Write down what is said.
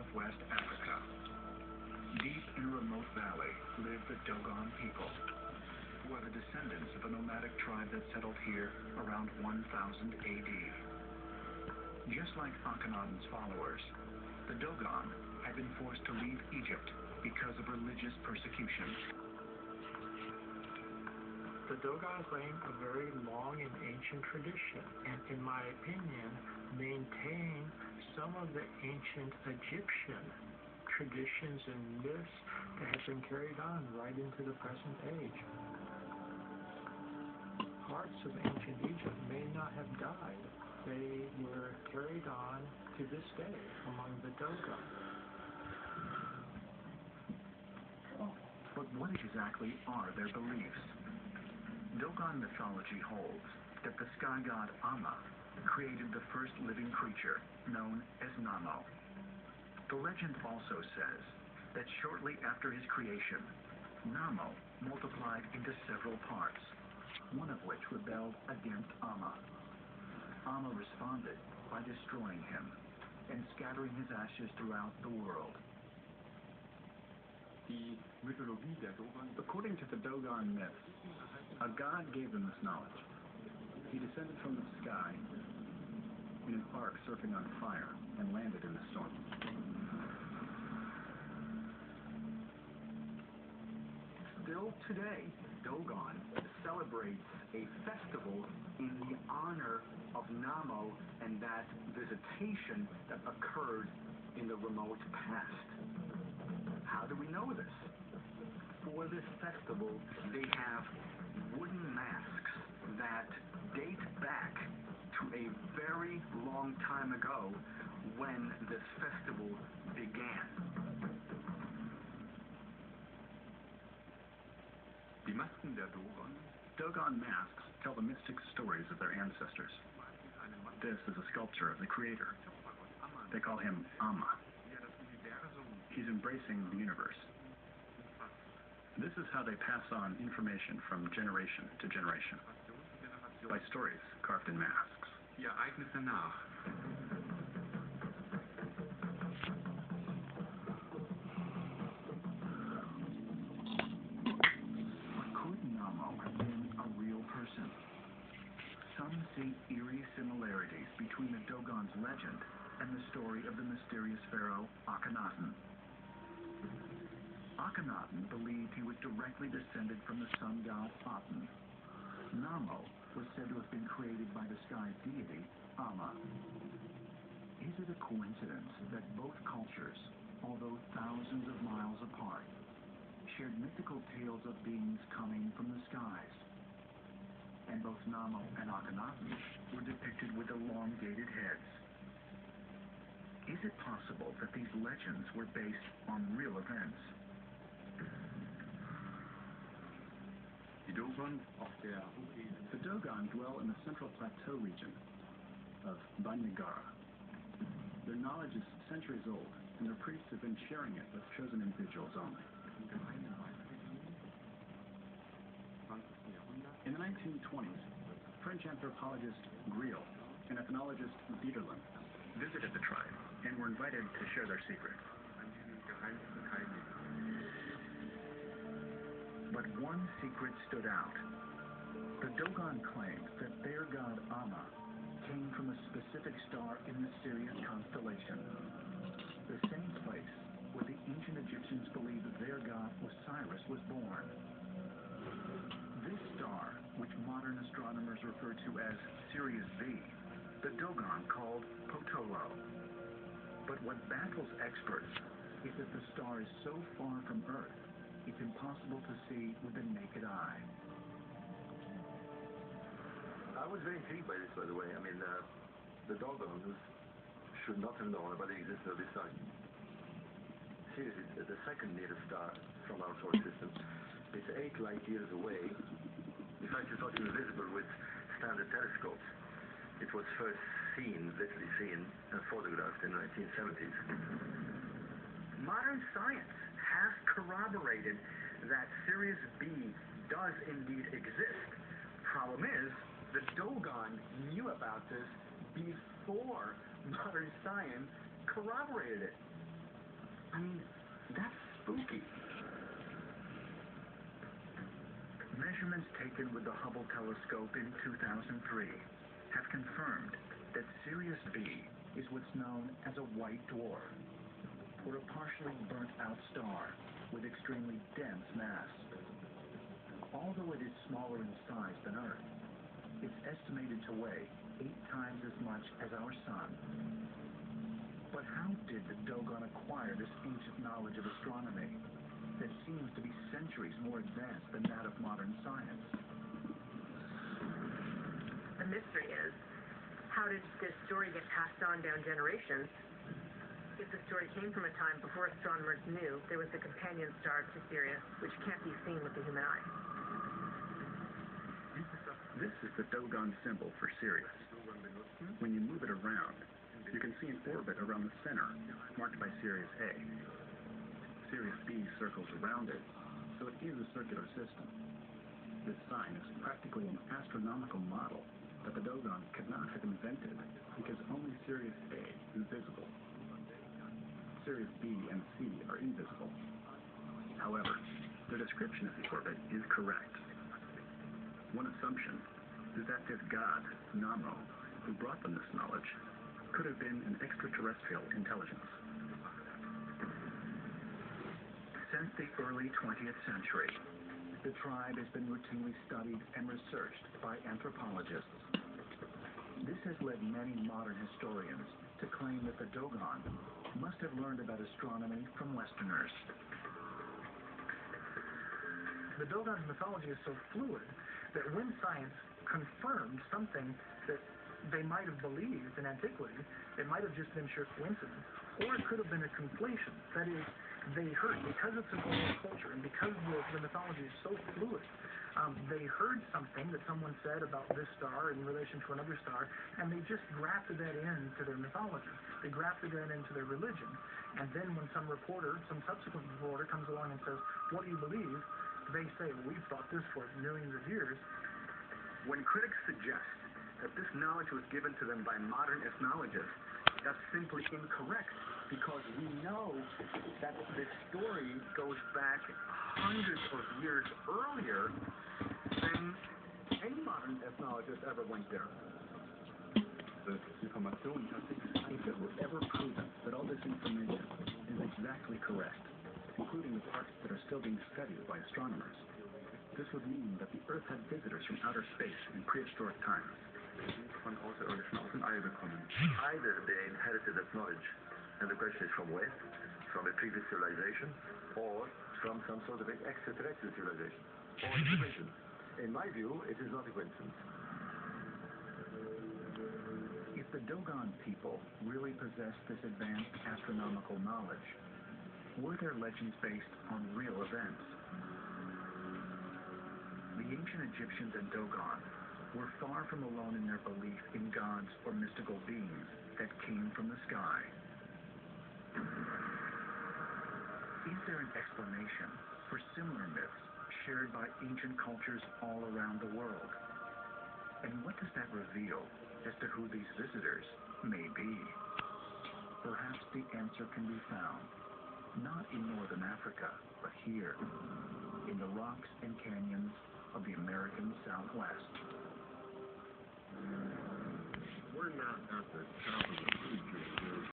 southwest Africa. Deep in a remote valley live the Dogon people, who are the descendants of a nomadic tribe that settled here around 1000 AD. Just like Akhenaten's followers, the Dogon had been forced to leave Egypt because of religious persecution. The Dogon claim a very long and ancient tradition, and in my opinion, maintain some of the ancient Egyptian traditions and myths that have been carried on right into the present age. Parts of ancient Egypt may not have died. They were carried on to this day among the Dogon. But what exactly are their beliefs? Dogon mythology holds that the sky god Amma created the first living creature, known as Namo. The legend also says that shortly after his creation, Namo multiplied into several parts, one of which rebelled against Amma. Amma responded by destroying him and scattering his ashes throughout the world. According to the Dogon myth, a god gave them this knowledge. He descended from the sky in an ark surfing on fire and landed in the storm. Still today, Dogon celebrates a festival in the honor of Namo and that visitation that occurred in the remote past. How do we know this? For this festival, they have wooden masks that date back to a very long time ago when this festival began. Dogon masks tell the mystic stories of their ancestors. This is a sculpture of the creator. They call him Amma. He's embracing the universe. This is how they pass on information from generation to generation, by stories carved in masks. Ereignisse nach. But could Namo have been a real person? Some see eerie similarities between the Dogon's legend and the story of the mysterious pharaoh Akhenaten. Akhenaten believed he was directly descended from the sun god Aten. Namo was said to have been created by the sky deity Amma. Is it a coincidence that both cultures, although thousands of miles apart, shared mythical tales of beings coming from the skies? And both Namo and Akhenaten were depicted with elongated heads. Is it possible that these legends were based on real events? The Dogon dwell in the central plateau region of Banagara. Their knowledge is centuries old, and their priests have been sharing it with chosen individuals only. In the 1920s, French anthropologist Griel and ethnologist Dieterlen visited the tribe and were invited to share their secrets. But one secret stood out. The Dogon claimed that their god Amma came from a specific star in the Sirius constellation, the same place where the ancient Egyptians believed that their god Osiris was born. This star, which modern astronomers refer to as Sirius B, the Dogon called Potolo. But what baffles experts is that the star is so far from Earth, it's impossible to see with the naked eye. I was very intrigued by this, by the way. I mean, the Dogons should not have known about the existence of this star. Seriously, the second nearest star from our solar system is 8 light years away. In fact, it's not even visible with standard telescopes. It was first seen, literally seen, and photographed in the 1970s. Modern science has corroborated that Sirius B does indeed exist. Problem is, the Dogon knew about this before modern science corroborated it. I mean, that's spooky. Measurements taken with the Hubble telescope in 2003 have confirmed that Sirius B is what's known as a white dwarf, or a partially burnt-out star with extremely dense mass. Although it is smaller in size than Earth, it's estimated to weigh 8 times as much as our Sun. But how did the Dogon acquire this ancient knowledge of astronomy that seems to be centuries more advanced than that of modern science? The mystery is, how did this story get passed on down generations? If the story came from a time before astronomers knew there was a companion star to Sirius, which can't be seen with the human eye. This is the Dogon symbol for Sirius. When you move it around, you can see an orbit around the center, marked by Sirius A. Sirius B circles around it, so it is a circular system. This sign is practically an astronomical model that the Dogon could not have invented because only Sirius A is visible. Sirius B and C are invisible. However, their description of the orbit is correct. One assumption is that this god, Namo, who brought them this knowledge, could have been an extraterrestrial intelligence. Since the early 20th century, the tribe has been routinely studied and researched by anthropologists. This has led many modern historians to claim that the Dogon must have learned about astronomy from Westerners. The Dogon's mythology is so fluid that when science confirmed something that they might have believed in antiquity, it might have just been sheer coincidence, or it could have been a conflation. That is, they heard, because it's an oral culture and because the mythology is so fluid, they heard something that someone said about this star in relation to another star, and they just grafted that into their mythology. They grafted that into their religion. And then when some subsequent reporter comes along and says, "What do you believe?" they say, "Well, we've thought this for millions of years." When critics suggest that this knowledge was given to them by modern ethnologists, that's simply incorrect, because we know that this story goes back hundreds of years earlier than any modern ethnologist ever went there. If it were ever proven that all this information is exactly correct, including the parts that are still being studied by astronomers, this would mean that the Earth had visitors from outer space in prehistoric times. Either they inherited that knowledge, and the question is from where? From a previous civilization, or from some sort of extraterrestrial civilization, or a coincidence. In my view, it is not a coincidence. If the Dogon people really possessed this advanced astronomical knowledge, were their legends based on real events? The ancient Egyptians and Dogon were far from alone in their belief in gods or mystical beings that came from the sky. Is there an explanation for similar myths shared by ancient cultures all around the world? And what does that reveal as to who these visitors may be? Perhaps the answer can be found, not in northern Africa, but here, in the rocks and canyons of the American Southwest. We're not at the top of the food chain.